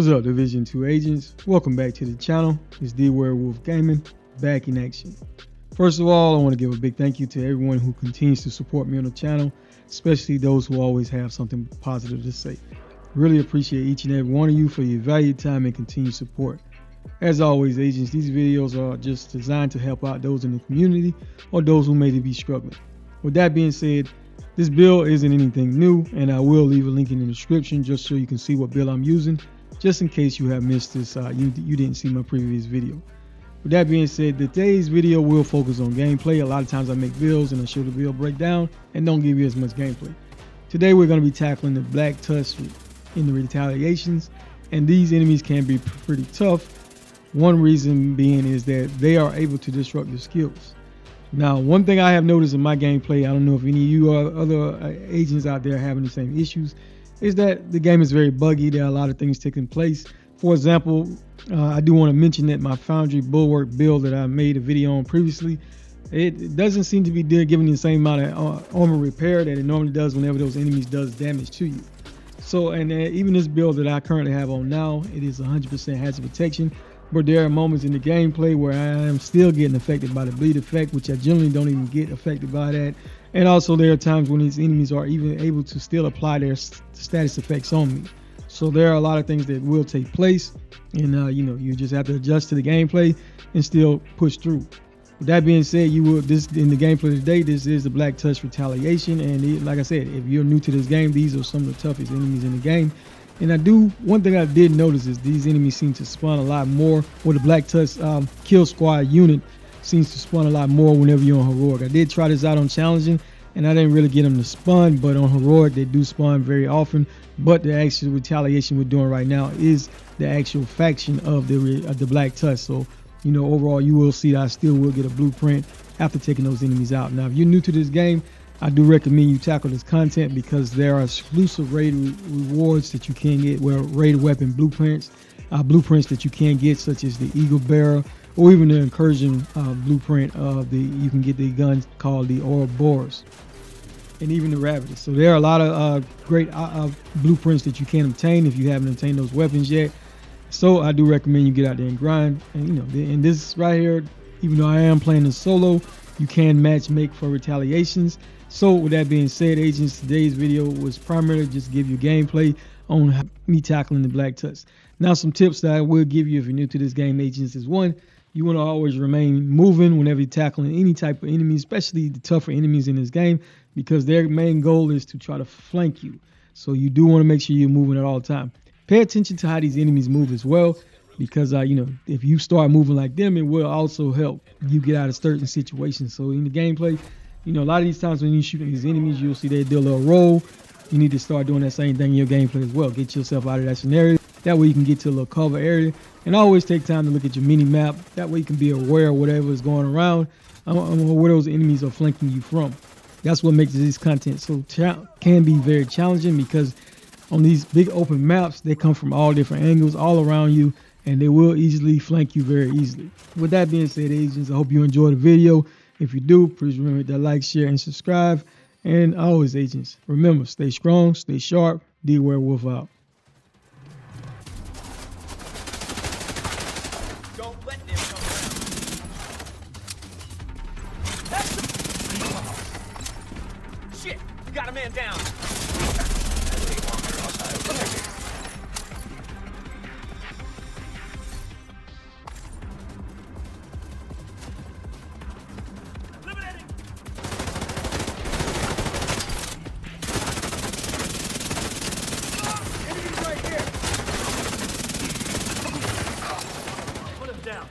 What's up, Division 2 agents? Welcome back to the channel. It's D Werewolf Gaming, back in action. First of all, I want to give a big thank you to everyone who continues to support me on the channel, especially those who always have something positive to say. Really appreciate each and every one of you for your valued time and continued support. As always, agents, these videos are just designed to help out those in the community or those who may be struggling. With that being said, this build isn't anything new, and I will leave a link in the description just so you can see what build I'm using, just in case you have missed this, you didn't see my previous video. With that being said, today's video will focus on gameplay. A lot of times I make builds and I show the build breakdown and don't give you as much gameplay. Today we're going to be tackling the Black Tusk in the retaliations, and these enemies can be pretty tough. One reason being is that they are able to disrupt your skills. Now, one thing I have noticed in my gameplay, I don't know if any of you or other agents out there having the same issues, is that the game is very buggy. There are a lot of things taking place. For example, I do want to mention that my Foundry Bulwark build that I made a video on previously, it doesn't seem to be giving you the same amount of armor repair that it normally does whenever those enemies does damage to you. So, and even this build that I currently have on now, it is 100% hazard protection. But there are moments in the gameplay where I am still getting affected by the bleed effect, which I generally don't even get affected by that. And also there are times when these enemies are even able to still apply their status effects on me. So there are a lot of things that will take place, and you just have to adjust to the gameplay and still push through. With that being said, in the gameplay today, this is the Black Tusk Retaliation, and like I said, if you're new to this game, these are some of the toughest enemies in the game. And one thing I did notice is these enemies seem to spawn a lot more, or the Black Tusk kill squad unit seems to spawn a lot more whenever you're on Heroic. I did try this out on Challenging, and I didn't really get them to spawn, but on Heroic they do spawn very often. But the actual retaliation we're doing right now is the actual faction of the Black Tusk. So, overall you will see that I still will get a blueprint after taking those enemies out. Now, if you're new to this game, I do recommend you tackle this content because there are exclusive raid rewards that you can get, raid weapon blueprints that you can get, such as the Eagle Bearer, or even the incursion blueprint of you can get the gun called the Ouroboros, and even the Ravagers. So there are a lot of great blueprints that you can obtain if you haven't obtained those weapons yet. So I do recommend you get out there and grind. And and this right here, even though I am playing in solo, you can match make for retaliations. So with that being said, agents, today's video was primarily just to give you gameplay on me tackling the Black Tusk. Now, some tips that I will give you if you're new to this game, agents, is one, you want to always remain moving whenever you're tackling any type of enemy, especially the tougher enemies in this game, because their main goal is to try to flank you. So you do want to make sure you're moving at all times. Pay attention to how these enemies move as well, because if you start moving like them, it will also help you get out of certain situations. So in the gameplay, a lot of these times when you're shooting these enemies, you'll see they do a little roll. You need to start doing that same thing in your gameplay as well. Get yourself out of that scenario. That way you can get to a little cover area, and always take time to look at your mini map. That way you can be aware of whatever is going around, where those enemies are flanking you from. That's what makes this content so can be very challenging, because on these big open maps, they come from all different angles all around you, and they will easily flank you very easily. With that being said, agents, I hope you enjoyed the video. If you do, please remember to like, share, and subscribe. And always, agents, remember, stay strong, stay sharp. D Werewolf out. Don't let them come around. Shit, you got a man down. Down.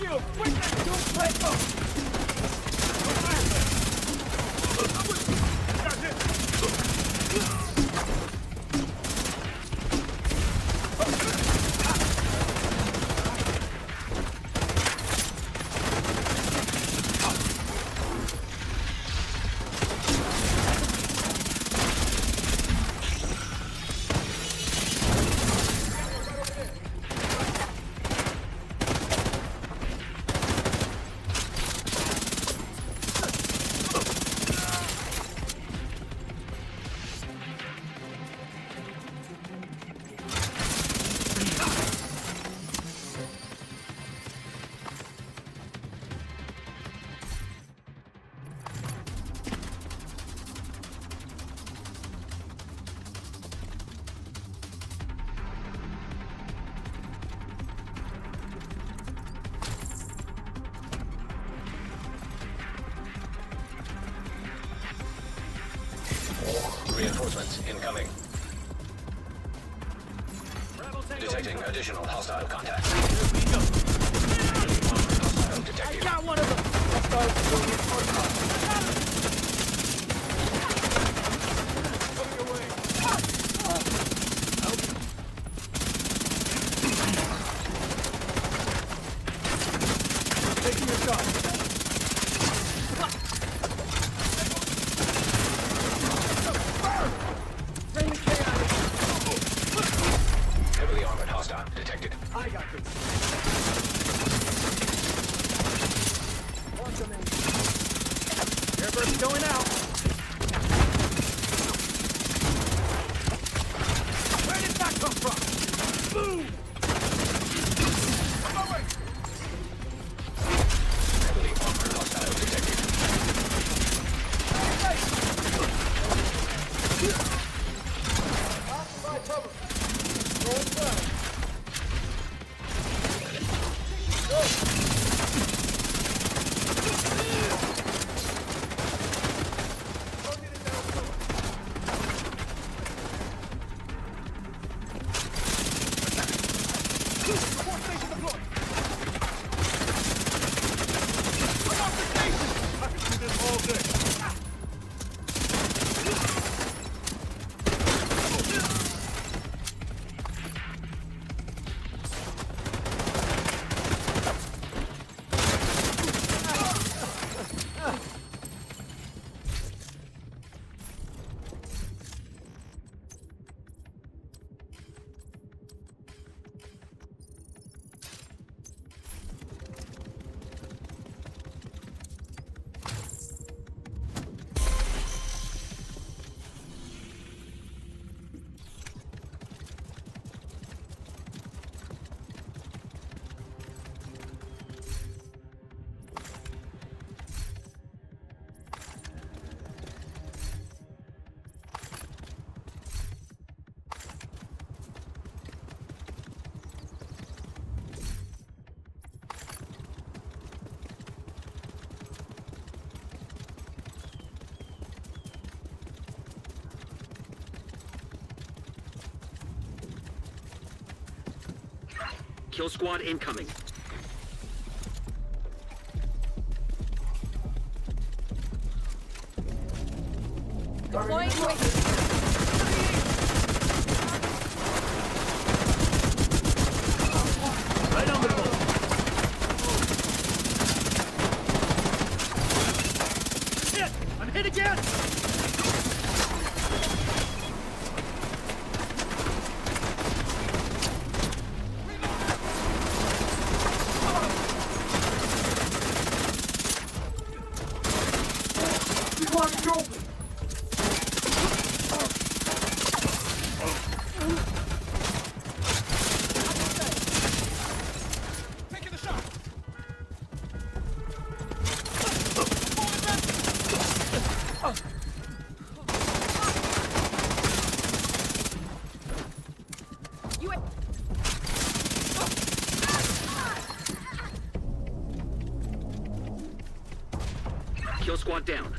shield! Quick! Don't play! Reinforcements incoming. Detecting additional hostile contact. Hostile detected. Got one of them! Taking your shot. Heavily armored hostile detected. I got this. Launch them in. Airburst going out. Where did that come from? Boom! On my way! Heavily armored hostile detected. Occupy cover. Going fire. Support station deployed. I'm off the station. I can do this all day. Kill squad incoming. Deploying wing. Right on the ball. Hit! I'm hit again! Taking the shot! You Kill squad down.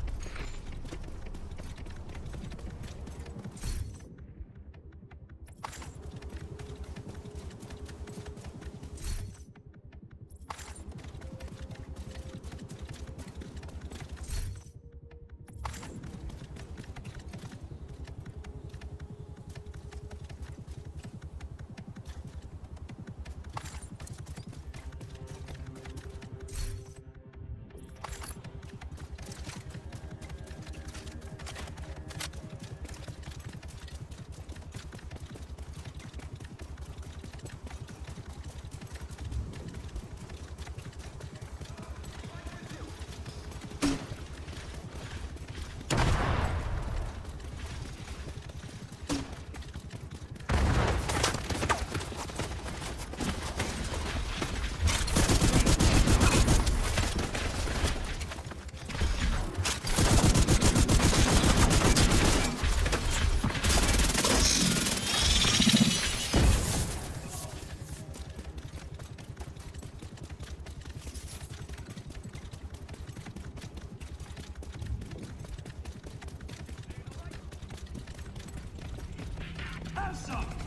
Have some.